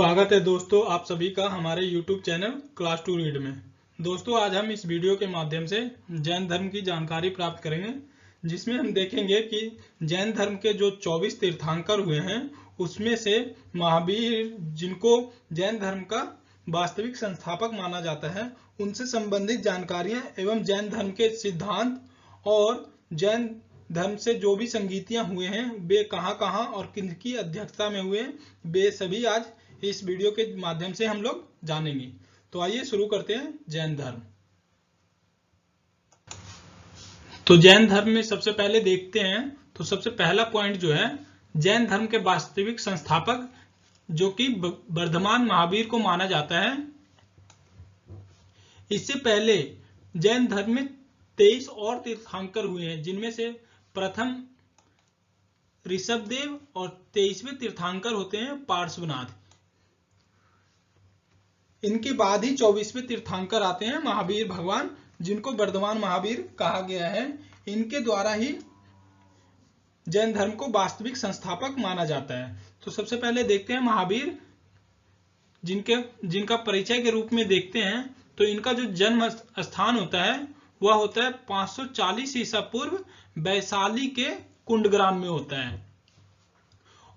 स्वागत है दोस्तों आप सभी का हमारे YouTube channel class to read में। दोस्तों आज हम इस वीडियो के माध्यम से जैन धर्म की जानकारी प्राप्त करेंगे, जिसमें हम देखेंगे कि जैन धर्म के जो 24 तीर्थंकर हुए हैं उसमें से महावीर, जिनको जैन धर्म का वास्तविक संस्थापक माना जाता है, उनसे संबंधित जानकारियां एवं जैन धर्म के सिद्धांत और जैन धर्म से जो भी संगीतियां हुए हैं वे कहां और किनकी अध्यक्षता में हुए, वे सभी आज इस वीडियो के माध्यम से हम लोग जानेंगे। तो आइए शुरू करते हैं जैन धर्म। तो जैन धर्म में सबसे पहले देखते हैं, तो सबसे पहला पॉइंट जो है, जैन धर्म के वास्तविक संस्थापक जो कि वर्धमान महावीर को माना जाता है। इससे पहले जैन धर्म में 23 और तीर्थंकर हुए हैं, जिनमें से प्रथम ऋषभदेव और 23वें तीर्थंकर होते हैं पार्श्वनाथ। इनके बाद ही 24वें तीर्थंकर आते हैं महावीर भगवान, जिनको वर्धमान महावीर कहा गया है। इनके द्वारा ही जैन धर्म को वास्तविक संस्थापक माना जाता है। तो सबसे पहले देखते हैं महावीर, जिनका परिचय के रूप में देखते हैं। तो इनका जो जन्म स्थान होता है वह होता है 540 ईसा पूर्व वैशाली के कुंडग्राम में होता है।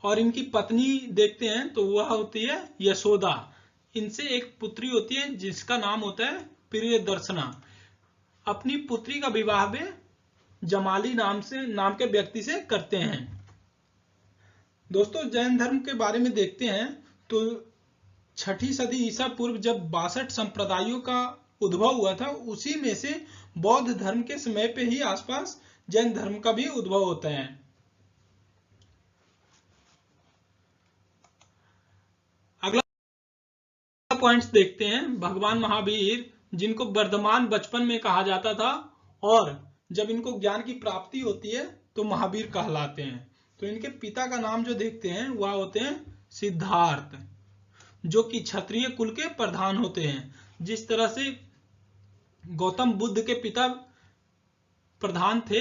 और इनकी पत्नी देखते हैं तो वह होती है यशोदा। इनसे एक पुत्री होती है जिसका नाम होता है प्रियदर्शना। अपनी पुत्री का विवाह वे जमाली नाम के व्यक्ति से करते हैं। दोस्तों जैन धर्म के बारे में देखते हैं तो 6ठी सदी ईसा पूर्व जब 62 संप्रदायों का उद्भव हुआ था, उसी में से बौद्ध धर्म के समय पे ही आसपास जैन धर्म का भी उद्भव होता है। अगला पॉइंट्स देखते हैं, भगवान महावीर, जिनको वर्धमान बचपन में कहा जाता था और जब इनको ज्ञान की प्राप्ति होती है तो महावीर कहलाते हैं। तो इनके पिता का नाम जो देखते हैं वह होते हैं सिद्धार्थ, जो कि क्षत्रिय कुल के प्रधान होते हैं। जिस तरह से गौतम बुद्ध के पिता प्रधान थे,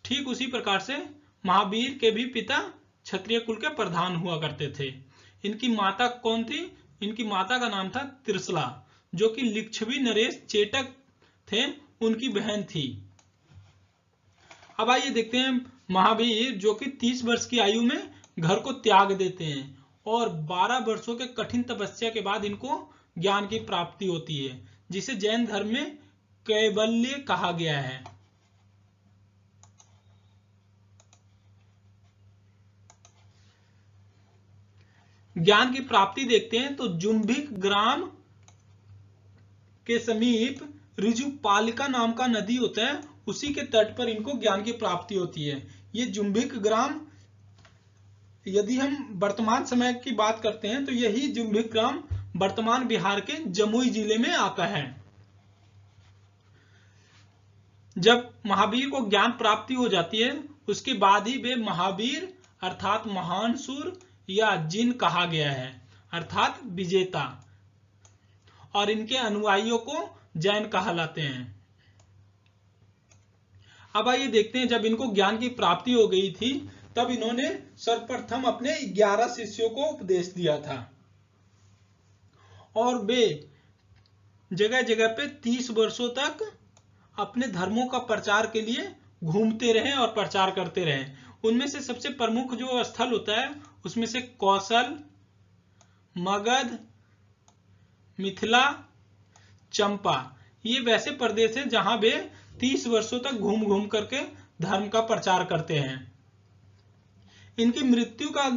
ठीक उसी प्रकार से महावीर के भी पिता क्षत्रिय कुल के प्रधान हुआ करते थे। इनकी माता कौन थी? इनकी माता का नाम था त्रिशला, जो कि लिच्छवी नरेश चेटक थे, उनकी बहन थी। अब आइए देखते हैं महावीर, जो कि 30 वर्ष की आयु में घर को त्याग देते हैं और 12 वर्षों के कठिन तपस्या के बाद इनको ज्ञान की प्राप्ति होती है, जिसे जैन धर्म में कैवल्य कहा गया है। ज्ञान की प्राप्ति देखते हैं तो जुम्भिक ग्राम के समीप ऋजुपालिका नाम का नदी होता है, उसी के तट पर इनको ज्ञान की प्राप्ति होती है। ये जुम्भिक ग्राम, यदि हम वर्तमान समय की बात करते हैं तो यही जुम्भिक ग्राम वर्तमान बिहार के जमुई जिले में आता है। जब महावीर को ज्ञान प्राप्ति हो जाती है उसके बाद ही वे महावीर अर्थात महान सूर या जिन कहा गया है, अर्थात विजेता, और इनके अनुयायियों को जैन कहलाते हैं। अब आइए देखते हैं, जब इनको ज्ञान की प्राप्ति हो गई थी तब इन्होंने सर्वप्रथम अपने 11 शिष्यों को उपदेश दिया था और वे जगह जगह पे 30 वर्षों तक अपने धर्मों का प्रचार के लिए घूमते रहे और प्रचार करते रहे। उनमें से सबसे प्रमुख जो स्थल होता है उसमें से कौशल, मगध, मिथिला, चंपा, ये वैसे प्रदेश हैं जहां वे 30 वर्षों तक घूम घूम करके धर्म का प्रचार करते हैं। इनकी मृत्यु का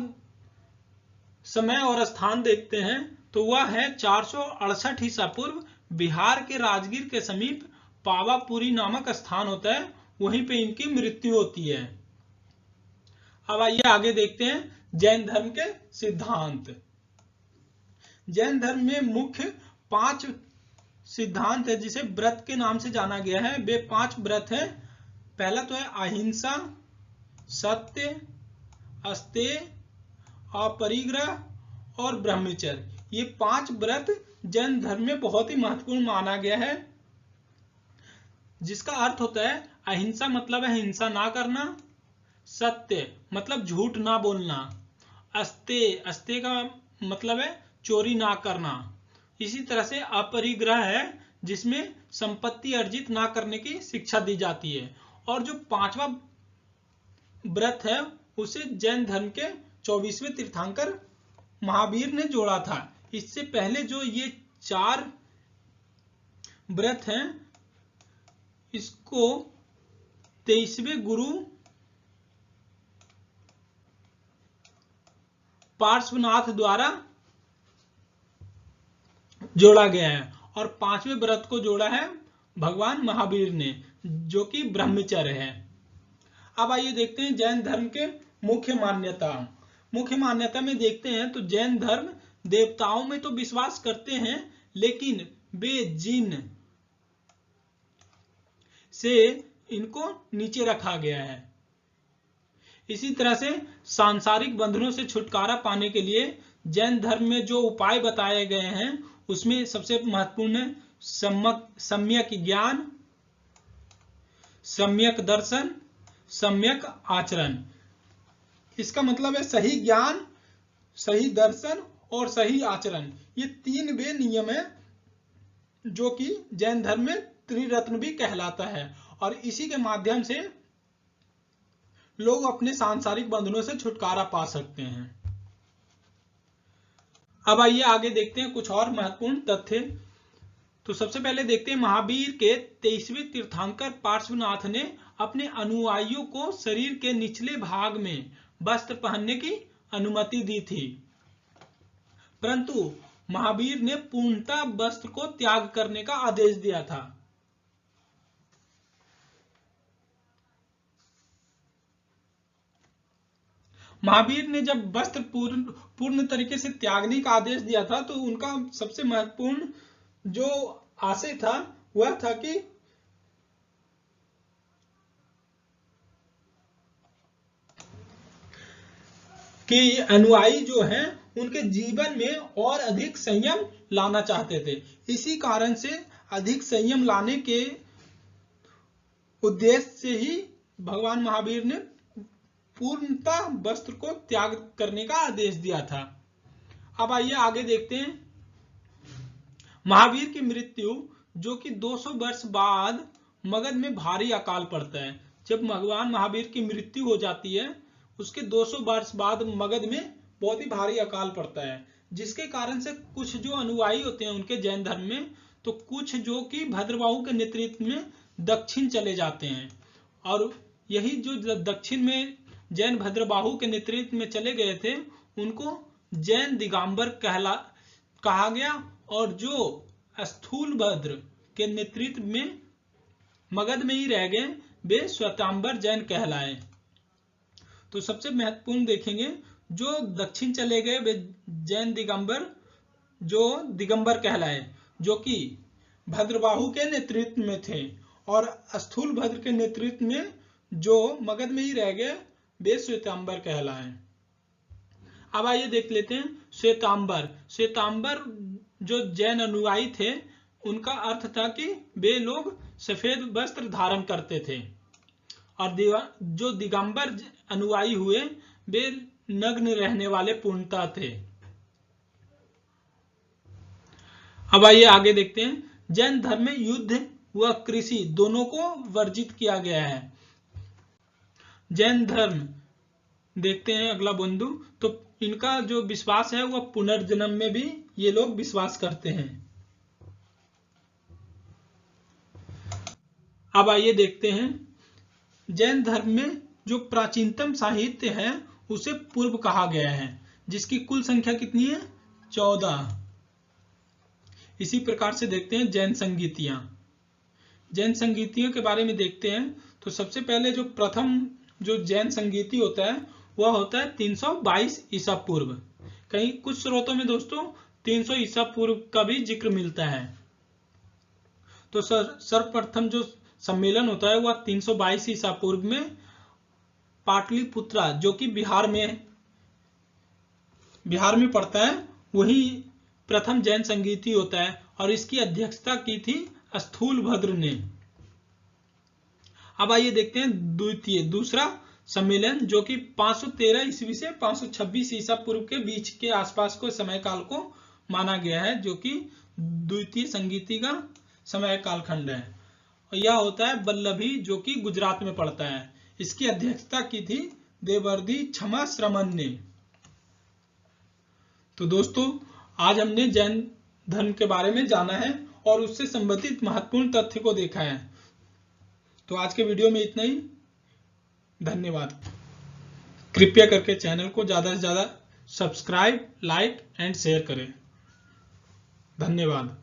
समय और स्थान देखते हैं तो वह है 468 ईसा पूर्व बिहार के राजगीर के समीप पावापुरी नामक स्थान होता है, वहीं पे इनकी मृत्यु होती है। अब आइए आगे देखते हैं जैन धर्म के सिद्धांत। जैन धर्म में मुख्य 5 सिद्धांत है, जिसे व्रत के नाम से जाना गया है। वे 5 व्रत हैं। पहला तो है अहिंसा, सत्य, अस्तेय, अपरिग्रह और ब्रह्मचर्य। ये 5 व्रत जैन धर्म में बहुत ही महत्वपूर्ण माना गया है, जिसका अर्थ होता है अहिंसा मतलब है हिंसा ना करना, सत्य मतलब झूठ ना बोलना, अस्तेय का मतलब है चोरी ना करना। इसी तरह से अपरिग्रह है जिसमें संपत्ति अर्जित ना करने की शिक्षा दी जाती है। और जो 5वां व्रत है उसे जैन धर्म के 24वें तीर्थंकर महावीर ने जोड़ा था। इससे पहले जो ये 4 व्रत हैं इसको 23वें गुरु पार्श्वनाथ द्वारा जोड़ा गया है और 5वें व्रत को जोड़ा है भगवान महावीर ने, जो कि ब्रह्मचर्य है। अब आइए देखते हैं जैन धर्म के मुख्य मान्यता। मुख्य मान्यता में देखते हैं तो जैन धर्म देवताओं में तो विश्वास करते हैं, लेकिन वे जिन से इनको नीचे रखा गया है। इसी तरह से सांसारिक बंधनों से छुटकारा पाने के लिए जैन धर्म में जो उपाय बताए गए हैं उसमें सबसे महत्वपूर्ण है सम्यक ज्ञान, सम्यक दर्शन, सम्यक आचरण। इसका मतलब है सही ज्ञान, सही दर्शन और सही आचरण। ये 3 वे नियम है जो कि जैन धर्म में त्रिरत्न भी कहलाता है और इसी के माध्यम से लोग अपने सांसारिक बंधनों से छुटकारा पा सकते हैं। अब आइए आगे देखते हैं कुछ और महत्वपूर्ण तथ्य। तो सबसे पहले देखते हैं महावीर के 23वें तीर्थंकर पार्श्वनाथ ने अपने अनुयायियों को शरीर के निचले भाग में वस्त्र पहनने की अनुमति दी थी, परंतु महावीर ने पूर्णतः वस्त्र को त्याग करने का आदेश दिया था। महावीर ने जब वस्त्र पूर्ण तरीके से त्यागने का आदेश दिया था तो उनका सबसे महत्वपूर्ण जो आशय था वह था कि अनुयायी जो हैं उनके जीवन में और अधिक संयम लाना चाहते थे। इसी कारण से अधिक संयम लाने के उद्देश्य से ही भगवान महावीर ने पूर्णतः वस्त्र को त्याग करने का आदेश दिया था। अब आइए आगे देखते हैं महावीर की मृत्यु, जो कि 200 वर्ष बाद मगध में भारी अकाल पड़ता है। जब भगवान महावीर की मृत्यु हो जाती है उसके 200 वर्ष बाद मगध में बहुत ही भारी अकाल पड़ता है, जिसके कारण से कुछ जो अनुयायी होते हैं उनके जैन धर्म में, तो कुछ जो कि भद्रबाहु के नेतृत्व में दक्षिण चले जाते हैं। और यही जो दक्षिण में जैन भद्रबाहु के नेतृत्व में चले गए थे उनको जैन दिगंबर कहा गया, और जो स्थूलभद्र के नेतृत्व में मगध में ही रह गए वे श्वेतांबर जैन कहलाए। तो सबसे महत्वपूर्ण देखेंगे जो दक्षिण चले गए वे जैन दिगंबर, जो दिगंबर कहलाए, जो कि भद्रबाहु के नेतृत्व में थे, और स्थूलभद्र के नेतृत्व में जो मगध में ही रह गए वे श्वेतांबर कहलाए। अब आइए देख लेते हैं श्वेतांबर। श्वेतांबर जो जैन अनुयायी थे उनका अर्थ था कि वे लोग सफेद वस्त्र धारण करते थे, और जो दिगंबर अनुयायी हुए वे नग्न रहने वाले पूर्णता थे। अब आइए आगे देखते हैं जैन धर्म में युद्ध व कृषि दोनों को वर्जित किया गया है। जैन धर्म देखते हैं अगला बिंदु, तो इनका जो विश्वास है वह पुनर्जन्म में भी ये लोग विश्वास करते हैं। अब आइए देखते हैं जैन धर्म में जो प्राचीनतम साहित्य है उसे पूर्व कहा गया है, जिसकी कुल संख्या कितनी है? 14। इसी प्रकार से देखते हैं जैन संगीतियां। जैन संगीतियों के बारे में देखते हैं तो सबसे पहले जो प्रथम जो जैन संगीति होता है वह होता है 322 ईसा पूर्व। कहीं कुछ स्रोतों में दोस्तों 300 ईसा पूर्व का भी जिक्र मिलता है। तो सर्वप्रथम जो सम्मेलन होता है वह 322 ईसा पूर्व में पाटलिपुत्रा, जो कि बिहार में पड़ता है, वही प्रथम जैन संगीति होता है, और इसकी अध्यक्षता की थी स्थूलभद्र ने। अब आइए देखते हैं दूसरा सम्मेलन जो कि 513 ईस्वी से 526 ईसा पूर्व के बीच के आसपास को समय काल को माना गया है, जो कि द्वितीय संगीति का समय कालखंड है। और यह होता है वल्लभी, जो कि गुजरात में पड़ता है। इसकी अध्यक्षता की थी देवर्षि क्षमा श्रमण ने। तो दोस्तों, आज हमने जैन धर्म के बारे में जाना है और उससे संबंधित महत्वपूर्ण तथ्य को देखा है। तो आज के वीडियो में इतना ही। धन्यवाद। कृपया करके चैनल को ज्यादा से ज्यादा सब्सक्राइब, लाइक एंड शेयर करें। धन्यवाद।